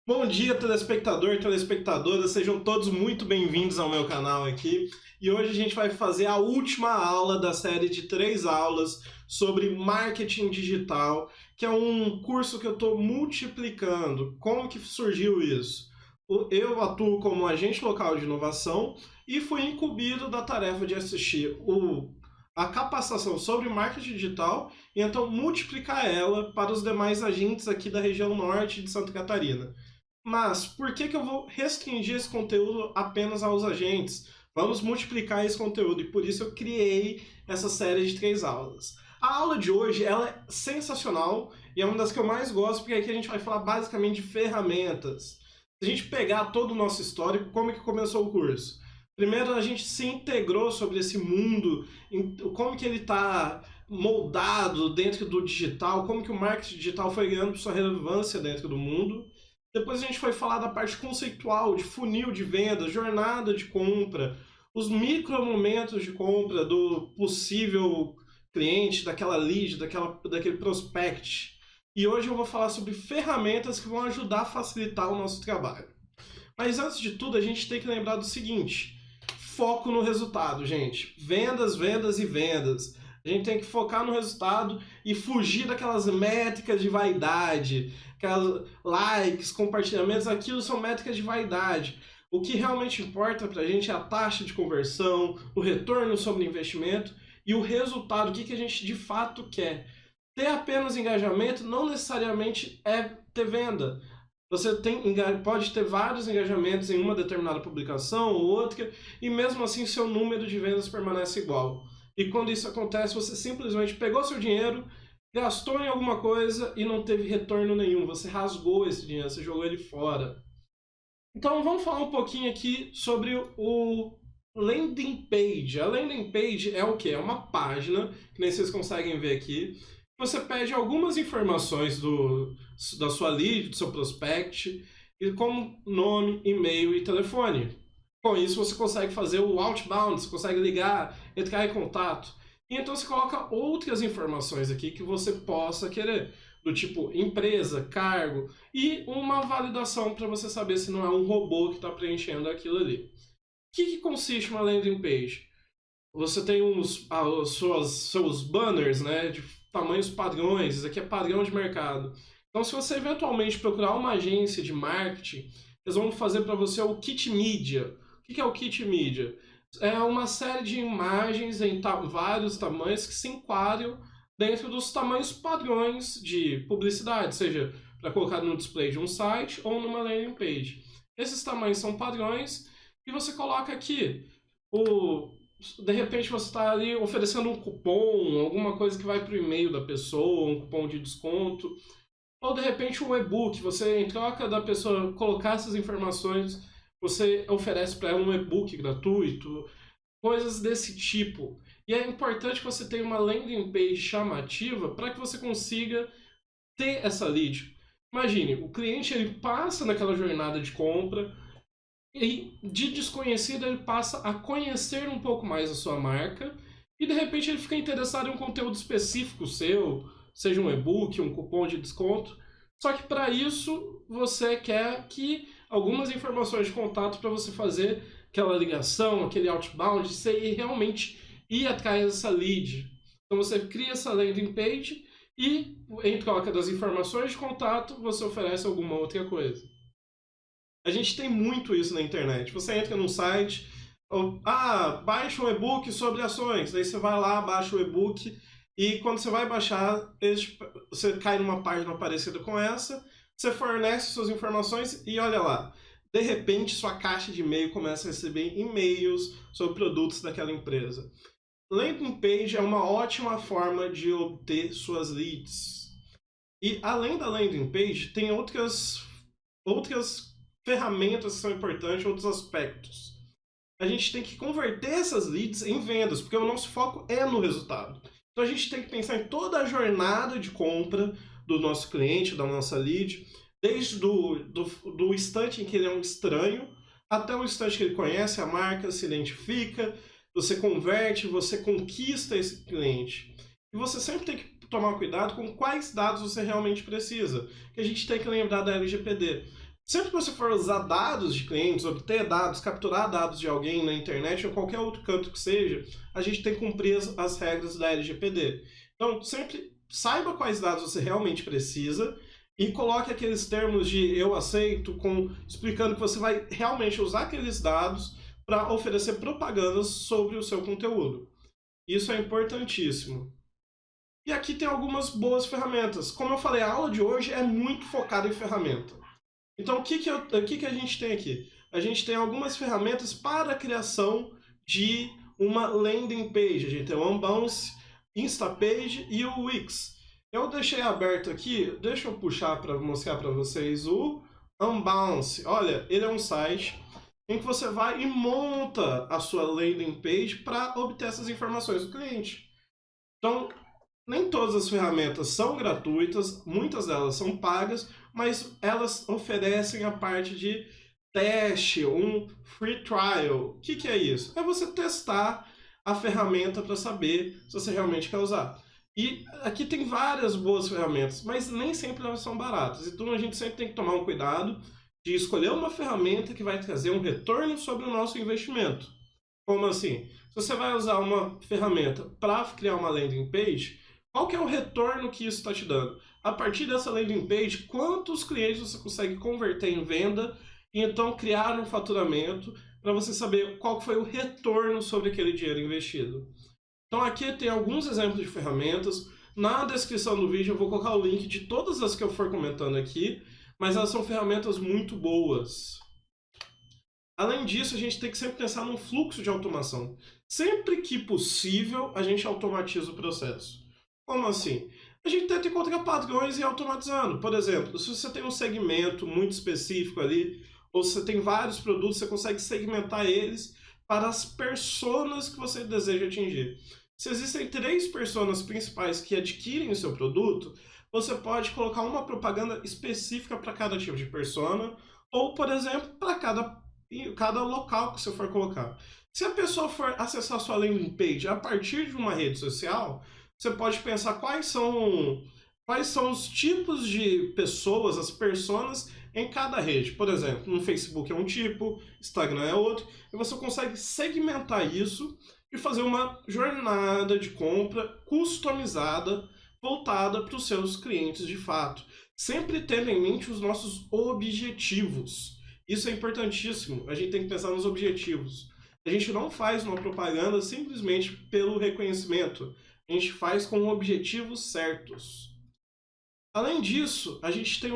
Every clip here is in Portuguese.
Bom dia, telespectador e telespectadora, sejam todos muito bem-vindos ao meu canal aqui. E hoje a gente vai fazer a última aula da série de 3 aulas sobre marketing digital, que é um curso que eu estou multiplicando. Como que surgiu isso? Eu atuo como agente local de inovação e fui incumbido da tarefa de assistir a capacitação sobre marketing digital e então multiplicar ela para os demais agentes aqui da região norte de Santa Catarina. Mas por que eu vou restringir esse conteúdo apenas aos agentes? Vamos multiplicar esse conteúdo e por isso eu criei essa série de 3 aulas. A aula de hoje ela é sensacional e é uma das que eu mais gosto, porque aqui a gente vai falar basicamente de ferramentas. Se a gente pegar todo o nosso histórico, como é que começou o curso? Primeiro a gente se integrou sobre esse mundo, como que ele está moldado dentro do digital, como que o marketing digital foi ganhando sua relevância dentro do mundo. Depois a gente foi falar da parte conceitual, de funil de venda, jornada de compra, os micro momentos de compra do possível cliente, daquela lead, daquele prospect. E hoje eu vou falar sobre ferramentas que vão ajudar a facilitar o nosso trabalho. Mas antes de tudo, a gente tem que lembrar do seguinte: foco no resultado, gente. Vendas, vendas e vendas. A gente tem que focar no resultado e fugir daquelas métricas de vaidade, aquelas likes, compartilhamentos, aquilo são métricas de vaidade. O que realmente importa pra gente é a taxa de conversão, o retorno sobre investimento e o resultado, o que a gente de fato quer. Ter apenas engajamento não necessariamente é ter venda. Você pode ter vários engajamentos em uma determinada publicação ou outra, e mesmo assim seu número de vendas permanece igual. E quando isso acontece, você simplesmente pegou seu dinheiro, gastou em alguma coisa e não teve retorno nenhum. Você rasgou esse dinheiro, você jogou ele fora. Então vamos falar um pouquinho aqui sobre o landing page. A landing page é o quê? É uma página, que nem vocês conseguem ver aqui. Você pede algumas informações da sua lead, do seu prospect, como nome, e-mail e telefone. Com isso você consegue fazer o outbound, você consegue ligar, entrar em contato. E então você coloca outras informações aqui que você possa querer, do tipo empresa, cargo e uma validação para você saber se não é um robô que está preenchendo aquilo ali. O que consiste uma landing page? Você tem seus banners, né, de tamanhos padrões, isso aqui é padrão de mercado. Então, se você eventualmente procurar uma agência de marketing, eles vão fazer para você o kit media. O que é o kit media? É uma série de imagens em vários tamanhos que se enquadram dentro dos tamanhos padrões de publicidade, seja para colocar no display de um site ou numa landing page. Esses tamanhos são padrões e você coloca aqui de repente você está ali oferecendo um cupom, alguma coisa que vai para o e-mail da pessoa, um cupom de desconto, ou de repente um e-book, você em troca da pessoa colocar essas informações, você oferece para ela um e-book gratuito, coisas desse tipo. E é importante que você tenha uma landing page chamativa para que você consiga ter essa lead. Imagine, o cliente ele passa naquela jornada de compra, e de desconhecido ele passa a conhecer um pouco mais a sua marca e de repente ele fica interessado em um conteúdo específico seu, seja um e-book, um cupom de desconto. Só que para isso você quer que algumas informações de contato para você fazer aquela ligação, aquele outbound, você realmente ir atrás dessa lead. Então você cria essa landing page e em troca das informações de contato você oferece alguma outra coisa. A gente tem muito isso na internet. Você entra num site, baixa um e-book sobre ações. Aí você vai lá, baixa o e-book e quando você vai baixar, você cai numa página parecida com essa, você fornece suas informações e olha lá. De repente, sua caixa de e-mail começa a receber e-mails sobre produtos daquela empresa. Landing page é uma ótima forma de obter suas leads. E além da landing page, tem outras ferramentas que são importantes, outros aspectos. A gente tem que converter essas leads em vendas, porque o nosso foco é no resultado. Então a gente tem que pensar em toda a jornada de compra do nosso cliente, da nossa lead, desde do instante em que ele é um estranho, até o instante que ele conhece a marca, se identifica, você converte, você conquista esse cliente. E você sempre tem que tomar cuidado com quais dados você realmente precisa, que a gente tem que lembrar da LGPD. Sempre que você for usar dados de clientes, obter dados, capturar dados de alguém na internet ou qualquer outro canto que seja, a gente tem que cumprir as regras da LGPD. Então, sempre saiba quais dados você realmente precisa e coloque aqueles termos de eu aceito, explicando que você vai realmente usar aqueles dados para oferecer propagandas sobre o seu conteúdo. Isso é importantíssimo. E aqui tem algumas boas ferramentas. Como eu falei, a aula de hoje é muito focada em ferramenta. Então, o que a gente tem aqui? A gente tem algumas ferramentas para a criação de uma landing page. A gente tem o Unbounce, Instapage e o Wix. Eu deixei aberto aqui, deixa eu puxar para mostrar para vocês o Unbounce. Olha, ele é um site em que você vai e monta a sua landing page para obter essas informações do cliente. Então, nem todas as ferramentas são gratuitas, muitas delas são pagas, mas elas oferecem a parte de teste, um free trial. O que é isso? É você testar a ferramenta para saber se você realmente quer usar. E aqui tem várias boas ferramentas, mas nem sempre elas são baratas. Então a gente sempre tem que tomar um cuidado de escolher uma ferramenta que vai trazer um retorno sobre o nosso investimento. Como assim? Se você vai usar uma ferramenta para criar uma landing page, qual que é o retorno que isso está te dando? A partir dessa landing page, quantos clientes você consegue converter em venda e então criar um faturamento para você saber qual foi o retorno sobre aquele dinheiro investido. Então aqui tem alguns exemplos de ferramentas. Na descrição do vídeo eu vou colocar o link de todas as que eu for comentando aqui, mas elas são ferramentas muito boas. Além disso, a gente tem que sempre pensar num fluxo de automação. Sempre que possível, a gente automatiza o processo. Como assim? A gente tenta encontrar padrões e ir automatizando. Por exemplo, se você tem um segmento muito específico ali, ou se você tem vários produtos, você consegue segmentar eles para as personas que você deseja atingir. Se existem 3 personas principais que adquirem o seu produto, você pode colocar uma propaganda específica para cada tipo de persona, ou, por exemplo, para cada local que você for colocar. Se a pessoa for acessar a sua landing page a partir de uma rede social, você pode pensar quais são os tipos de pessoas, as personas em cada rede. Por exemplo, no Facebook é um tipo, Instagram é outro, e você consegue segmentar isso e fazer uma jornada de compra customizada, voltada para os seus clientes de fato. Sempre tendo em mente os nossos objetivos. Isso é importantíssimo, a gente tem que pensar nos objetivos. A gente não faz uma propaganda simplesmente pelo reconhecimento, a gente faz com objetivos certos. Além disso, a gente tem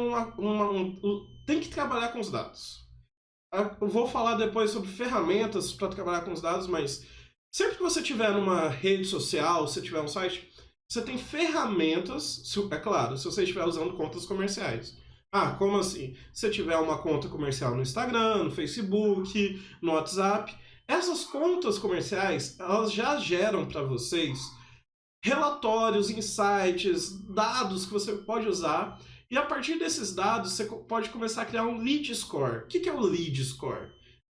tem que trabalhar com os dados. Eu vou falar depois sobre ferramentas para trabalhar com os dados, mas sempre que você tiver numa rede social, se tiver um site, você tem ferramentas, é claro, se você estiver usando contas comerciais. Ah, como assim? Se você tiver uma conta comercial no Instagram, no Facebook, no WhatsApp, essas contas comerciais, elas já geram para vocês relatórios, insights, dados que você pode usar. E a partir desses dados, você pode começar a criar um lead score. O que é o lead score?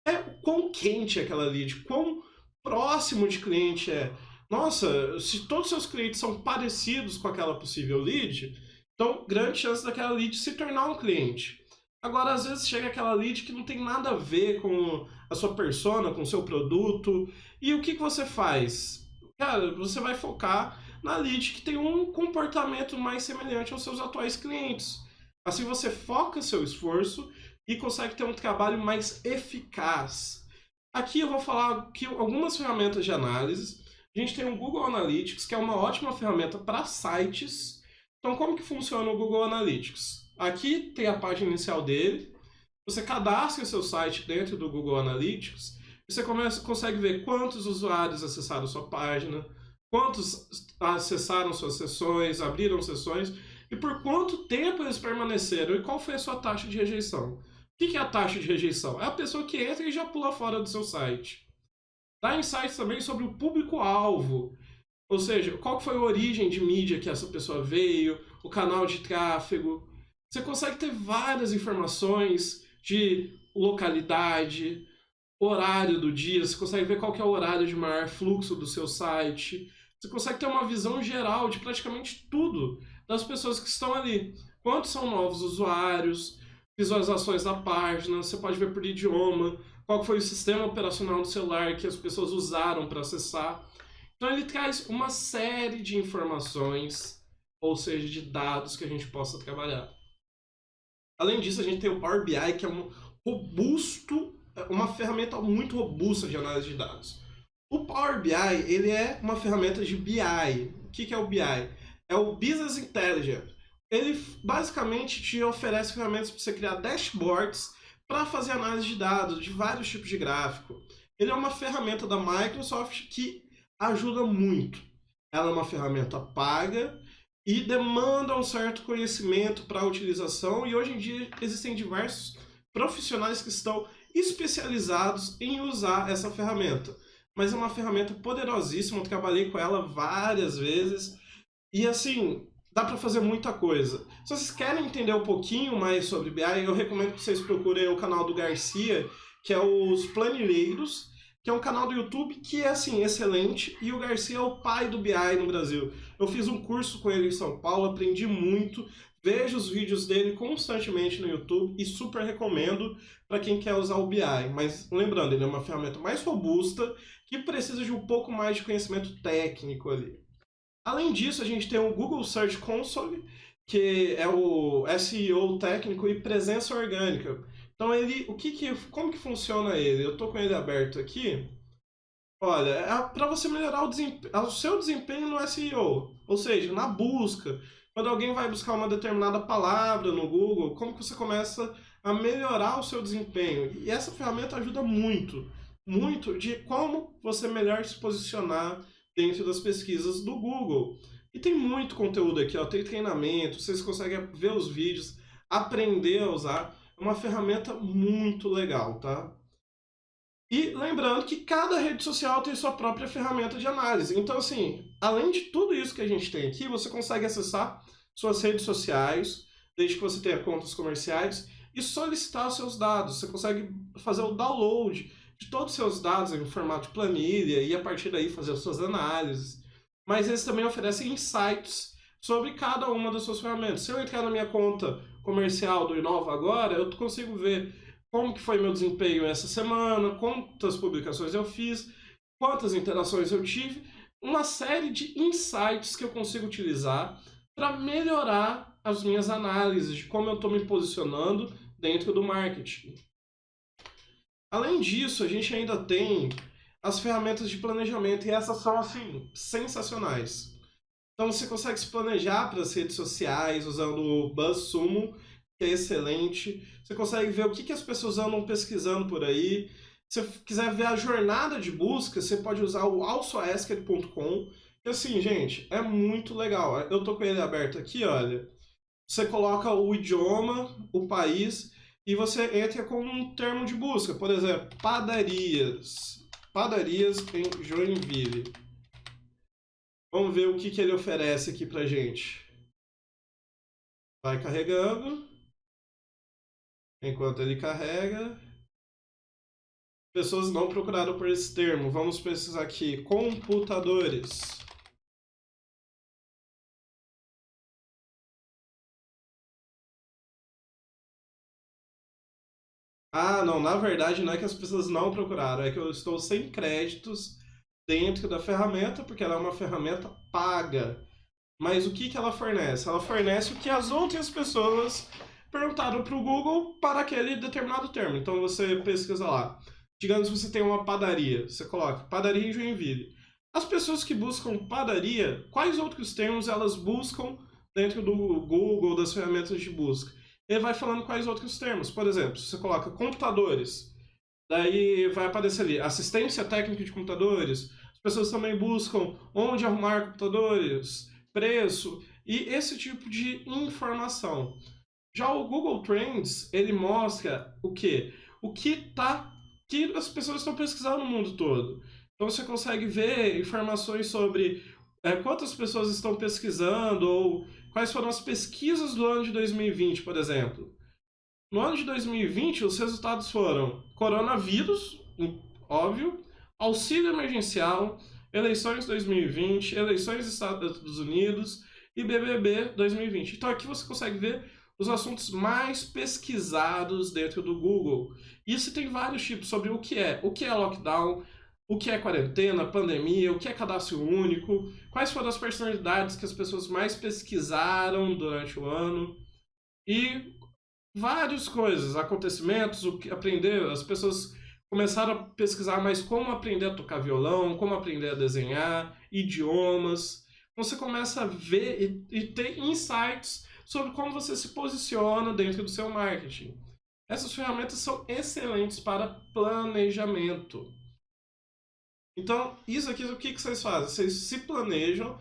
É quão quente é aquela lead, quão próximo de cliente é. Nossa, se todos os seus clientes são parecidos com aquela possível lead, então grande chance daquela lead se tornar um cliente. Agora, às vezes chega aquela lead que não tem nada a ver com a sua persona, com o seu produto. E o que você faz? Cara, você vai focar na lead que tem um comportamento mais semelhante aos seus atuais clientes. Assim você foca seu esforço e consegue ter um trabalho mais eficaz. Aqui eu vou falar que algumas ferramentas de análise. A gente tem o Google Analytics, que é uma ótima ferramenta para sites. Então, como que funciona o Google Analytics? Aqui tem a página inicial dele. Você cadastra o seu site dentro do Google Analytics. Você consegue ver quantos usuários acessaram sua página, quantos acessaram suas sessões, abriram sessões, e por quanto tempo eles permaneceram, e qual foi a sua taxa de rejeição. O que é a taxa de rejeição? É a pessoa que entra e já pula fora do seu site. Dá insights também sobre o público-alvo, ou seja, qual foi a origem de mídia que essa pessoa veio, o canal de tráfego. Você consegue ter várias informações de localidade, horário do dia, você consegue ver qual que é o horário de maior fluxo do seu site, você consegue ter uma visão geral de praticamente tudo das pessoas que estão ali. Quantos são novos usuários, visualizações da página, você pode ver por idioma, qual foi o sistema operacional do celular que as pessoas usaram para acessar. Então ele traz uma série de informações, ou seja, de dados que a gente possa trabalhar. Além disso, a gente tem o Power BI, que é uma ferramenta muito robusta de análise de dados. O Power BI, ele é uma ferramenta de BI. O que é o BI? É o Business Intelligence. Ele basicamente te oferece ferramentas para você criar dashboards para fazer análise de dados de vários tipos de gráfico. Ele é uma ferramenta da Microsoft que ajuda muito. Ela é uma ferramenta paga e demanda um certo conhecimento para a utilização, e hoje em dia existem diversos profissionais que estão especializados em usar essa ferramenta. Mas é uma ferramenta poderosíssima, eu trabalhei com ela várias vezes e assim, dá para fazer muita coisa. Se vocês querem entender um pouquinho mais sobre BI, eu recomendo que vocês procurem o canal do Garcia, que é os Planilheiros, que é um canal do YouTube que é assim, excelente, e o Garcia é o pai do BI no Brasil. Eu fiz um curso com ele em São Paulo, aprendi muito, vejo os vídeos dele constantemente no YouTube e super recomendo para quem quer usar o BI. Mas lembrando, ele é uma ferramenta mais robusta que precisa de um pouco mais de conhecimento técnico ali. Além disso, a gente tem o Google Search Console, que é o SEO técnico e presença orgânica. Então ele, como que funciona ele? Eu estou com ele aberto aqui. Olha, é para você melhorar o seu desempenho no SEO, ou seja, na busca. Quando alguém vai buscar uma determinada palavra no Google, como que você começa a melhorar o seu desempenho? E essa ferramenta ajuda muito, muito de como você melhor se posicionar dentro das pesquisas do Google. E tem muito conteúdo aqui, ó, tem treinamento, vocês conseguem ver os vídeos, aprender a usar. É uma ferramenta muito legal, tá? E lembrando que cada rede social tem sua própria ferramenta de análise. Então, assim, além de tudo isso que a gente tem aqui, você consegue acessar suas redes sociais, desde que você tenha contas comerciais, e solicitar os seus dados. Você consegue fazer o download de todos os seus dados em formato de planilha e, a partir daí, fazer as suas análises. Mas eles também oferecem insights sobre cada uma das suas ferramentas. Se eu entrar na minha conta comercial do Inova agora, eu consigo ver como que foi meu desempenho essa semana, quantas publicações eu fiz, quantas interações eu tive, uma série de insights que eu consigo utilizar para melhorar as minhas análises de como eu estou me posicionando dentro do marketing. Além disso, a gente ainda tem as ferramentas de planejamento, e essas são, assim, sensacionais. Então você consegue se planejar para as redes sociais usando o BuzzSumo, que é excelente. Você consegue ver o que as pessoas andam pesquisando por aí. Se você quiser ver a jornada de busca, você pode usar o alsoasked.com. E assim, gente, é muito legal. Eu tô com ele aberto aqui, olha. Você coloca o idioma, o país, e você entra com um termo de busca. Por exemplo, padarias. Padarias em Joinville. Vamos ver o que ele oferece aqui pra gente. Vai carregando. Enquanto ele carrega. Pessoas não procuraram por esse termo. Vamos pesquisar aqui. Computadores. Ah, não. Na verdade, não é que as pessoas não procuraram. É que eu estou sem créditos dentro da ferramenta, porque ela é uma ferramenta paga. Mas o que ela fornece? Ela fornece o que as outras pessoas perguntaram para o Google para aquele determinado termo. Então você pesquisa lá. Digamos que você tem uma padaria. Você coloca padaria em Joinville. As pessoas que buscam padaria, quais outros termos elas buscam dentro do Google, das ferramentas de busca? Ele vai falando quais outros termos. Por exemplo, se você coloca computadores, daí vai aparecer ali assistência técnica de computadores. As pessoas também buscam onde arrumar computadores, preço e esse tipo de informação. Já o Google Trends, ele mostra o quê? Que as pessoas estão pesquisando no mundo todo. Então você consegue ver informações sobre quantas pessoas estão pesquisando ou quais foram as pesquisas do ano de 2020, por exemplo. No ano de 2020, os resultados foram coronavírus, óbvio, auxílio emergencial, eleições 2020, eleições dos Estados Unidos e BBB 2020. Então aqui você consegue ver os assuntos mais pesquisados dentro do Google. Isso tem vários tipos sobre o que é lockdown, o que é quarentena, pandemia, o que é cadastro único, quais foram as personalidades que as pessoas mais pesquisaram durante o ano e várias coisas, acontecimentos, o que aprender, as pessoas começaram a pesquisar mais como aprender a tocar violão, como aprender a desenhar, idiomas. Você começa a ver e ter insights sobre como você se posiciona dentro do seu marketing. Essas ferramentas são excelentes para planejamento. Então, isso aqui, o que vocês fazem? Vocês se planejam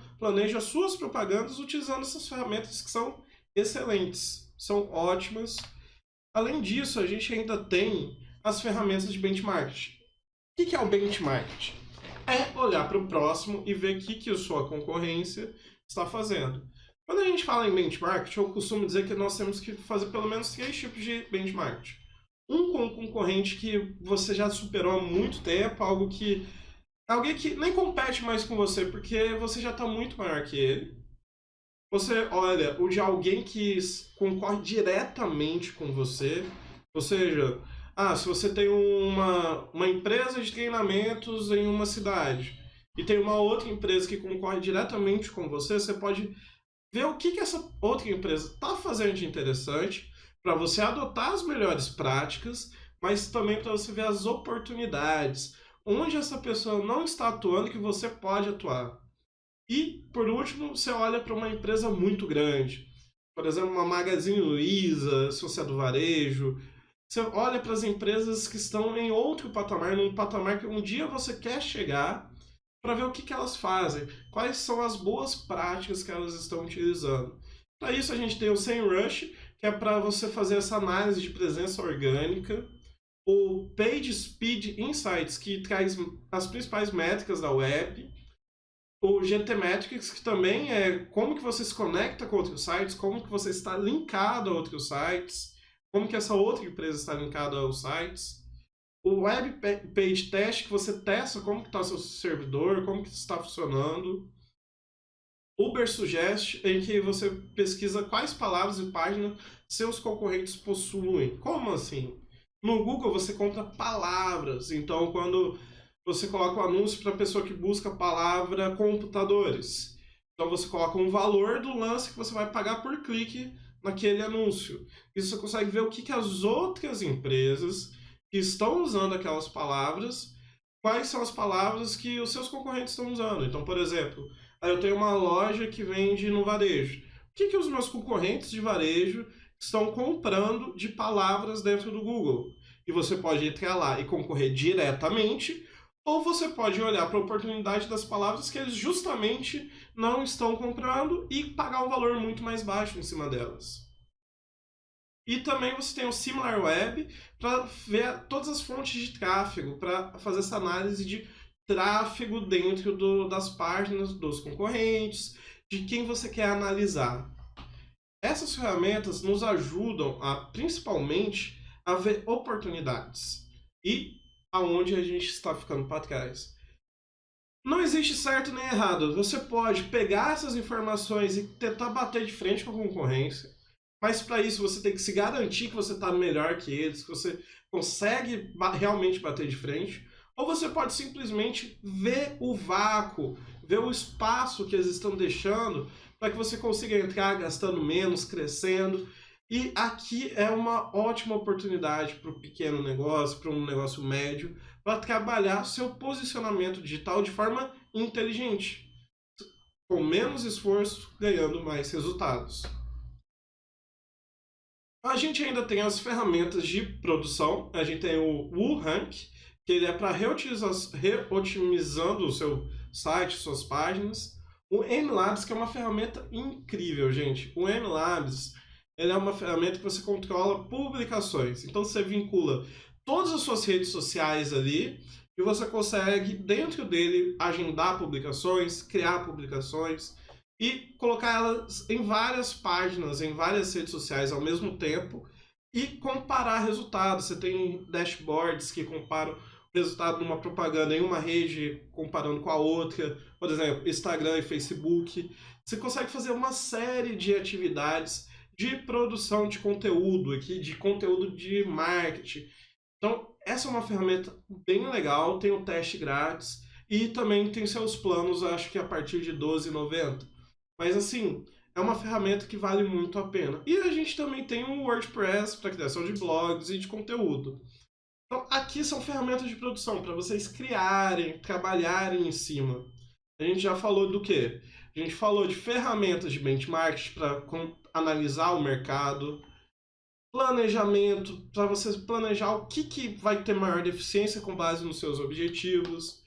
as suas propagandas utilizando essas ferramentas que são excelentes, são ótimas. Além disso, a gente ainda tem as ferramentas de benchmarking. O que é o benchmarking? É olhar para o próximo e ver o que a sua concorrência está fazendo. Quando a gente fala em benchmarking, eu costumo dizer que nós temos que fazer pelo menos 3 tipos de benchmarking. Um com um concorrente que você já superou há muito tempo, alguém que nem compete mais com você, porque você já está muito maior que ele. Você olha o de alguém que concorre diretamente com você, ou seja, se você tem uma empresa de treinamentos em uma cidade e tem uma outra empresa que concorre diretamente com você, você pode ver o que essa outra empresa está fazendo de interessante para você adotar as melhores práticas, mas também para você ver as oportunidades, onde essa pessoa não está atuando que você pode atuar. E, por último, você olha para uma empresa muito grande. Por exemplo, uma Magazine Luiza, se você é do varejo. Você olha para as empresas que estão em outro patamar, num patamar que um dia você quer chegar, para ver o que elas fazem, quais são as boas práticas que elas estão utilizando. Para isso, a gente tem o SEMrush, que é para você fazer essa análise de presença orgânica. O PageSpeed Insights, que traz as principais métricas da web. O GT Metrics, que também é como que você se conecta com outros sites, como que você está linkado a outros sites, como que essa outra empresa está linkada aos sites. O Web Page Test, que você testa como que está o seu servidor, como que está funcionando. Uber Suggest, em que você pesquisa quais palavras e páginas seus concorrentes possuem. Como assim? No Google você compra palavras, então quando você coloca um anúncio para a pessoa que busca a palavra computadores. Então você coloca um valor do lance que você vai pagar por clique naquele anúncio. E você consegue ver o que as outras empresas que estão usando aquelas palavras, quais são as palavras que os seus concorrentes estão usando. Então, por exemplo, eu tenho uma loja que vende no varejo. O que os meus concorrentes de varejo estão comprando de palavras dentro do Google? E você pode entrar lá e concorrer diretamente, ou você pode olhar para a oportunidade das palavras que eles justamente não estão comprando e pagar um valor muito mais baixo em cima delas. E também você tem o SimilarWeb para ver todas as fontes de tráfego, para fazer essa análise de tráfego dentro das páginas dos concorrentes, de quem você quer analisar. Essas ferramentas nos ajudam principalmente a ver oportunidades e aonde a gente está ficando para trás. Não existe certo nem errado. Você pode pegar essas informações e tentar bater de frente com a concorrência, mas para isso você tem que se garantir que você está melhor que eles, que você consegue realmente bater de frente, ou você pode simplesmente ver o vácuo, ver o espaço que eles estão deixando para que você consiga entrar gastando menos, crescendo. E aqui é uma ótima oportunidade para o pequeno negócio, para um negócio médio, para trabalhar seu posicionamento digital de forma inteligente, com menos esforço, ganhando mais resultados. A gente ainda tem as ferramentas de produção. A gente tem o WooRank, que ele é para reotimizando o seu site, suas páginas. O MLabs, que é uma ferramenta incrível, gente. O MLabs, ele é uma ferramenta que você controla publicações. Então você vincula todas as suas redes sociais ali e você consegue, dentro dele, agendar publicações, criar publicações e colocar elas em várias páginas, em várias redes sociais ao mesmo tempo e comparar resultados. Você tem dashboards que comparam o resultado de uma propaganda em uma rede comparando com a outra, por exemplo, Instagram e Facebook. Você consegue fazer uma série de atividades de produção de conteúdo aqui, de conteúdo de marketing. Então, essa é uma ferramenta bem legal, tem o teste grátis e também tem seus planos, acho que a partir de R$12,90. Mas assim, é uma ferramenta que vale muito a pena. E a gente também tem o WordPress para criação de blogs e de conteúdo. Então, aqui são ferramentas de produção para vocês criarem, trabalharem em cima. A gente já falou do quê? A gente falou de ferramentas de benchmark para analisar o mercado, planejamento, para você planejar o que vai ter maior deficiência com base nos seus objetivos.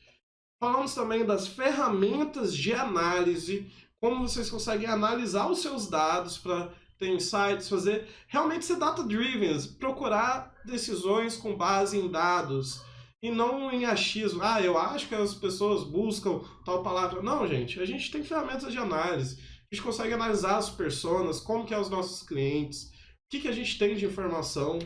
Falamos também das ferramentas de análise, como vocês conseguem analisar os seus dados para ter insights, fazer realmente ser data-driven, procurar decisões com base em dados e não em achismo. Ah, eu acho que as pessoas buscam tal palavra. Não, gente, a gente tem ferramentas de análise. A gente consegue analisar as personas, como que é os nossos clientes, o que a gente tem de informação.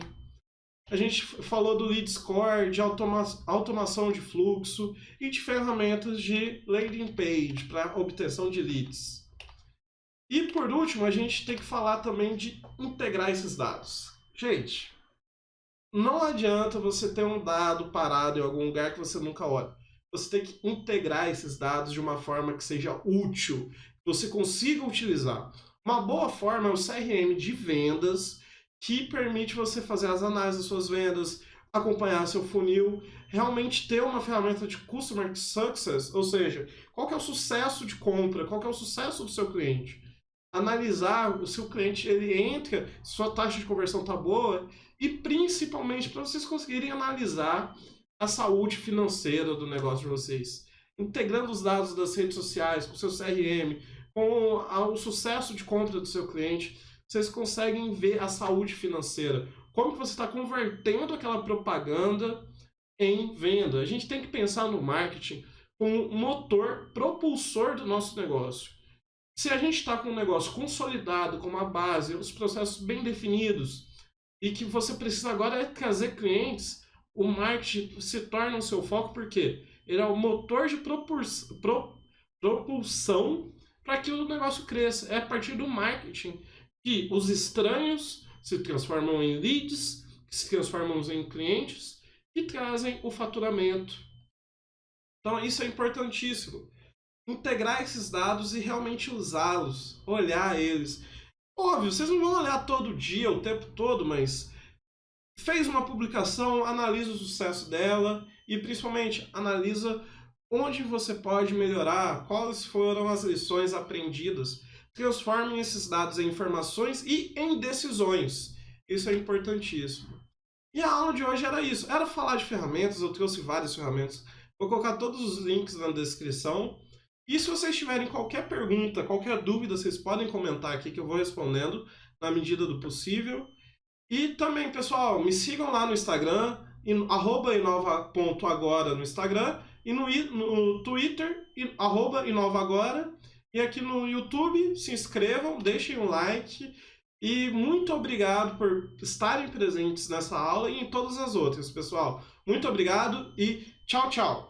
A gente falou do lead score, de automação de fluxo e de ferramentas de landing page para obtenção de leads. E por último, a gente tem que falar também de integrar esses dados. Gente, não adianta você ter um dado parado em algum lugar que você nunca olha. Você tem que integrar esses dados de uma forma que seja útil, que você consiga utilizar. Uma boa forma é o CRM de vendas, que permite você fazer as análises das suas vendas, acompanhar seu funil, realmente ter uma ferramenta de Customer Success, ou seja, qual que é o sucesso de compra, qual que é o sucesso do seu cliente. Analisar o seu cliente, ele entra, sua taxa de conversão está boa, e principalmente para vocês conseguirem analisar a saúde financeira do negócio de vocês. Integrando os dados das redes sociais, com o seu CRM, com o sucesso de compra do seu cliente, vocês conseguem ver a saúde financeira. Como que você está convertendo aquela propaganda em venda. A gente tem que pensar no marketing como um motor propulsor do nosso negócio. Se a gente está com um negócio consolidado, com uma base, os processos bem definidos, e que você precisa agora é trazer clientes, o marketing se torna o seu foco, porque ele é o motor de propulsão para que o negócio cresça. É a partir do marketing que os estranhos se transformam em leads, que se transformam em clientes e trazem o faturamento. Então isso é importantíssimo. Integrar esses dados e realmente usá-los, olhar eles. Óbvio, vocês não vão olhar todo dia, o tempo todo, mas fez uma publicação, analisa o sucesso dela e principalmente analisa onde você pode melhorar, quais foram as lições aprendidas. Transformem esses dados em informações e em decisões. Isso é importantíssimo. E a aula de hoje era isso. Era falar de ferramentas, eu trouxe várias ferramentas. Vou colocar todos os links na descrição. E se vocês tiverem qualquer pergunta, qualquer dúvida, vocês podem comentar aqui que eu vou respondendo na medida do possível. E também, pessoal, me sigam lá no Instagram, @inova.agora no Instagram, e no Twitter, @inovaagora. E aqui no YouTube, se inscrevam, deixem um like. E muito obrigado por estarem presentes nessa aula e em todas as outras, pessoal. Muito obrigado e tchau, tchau!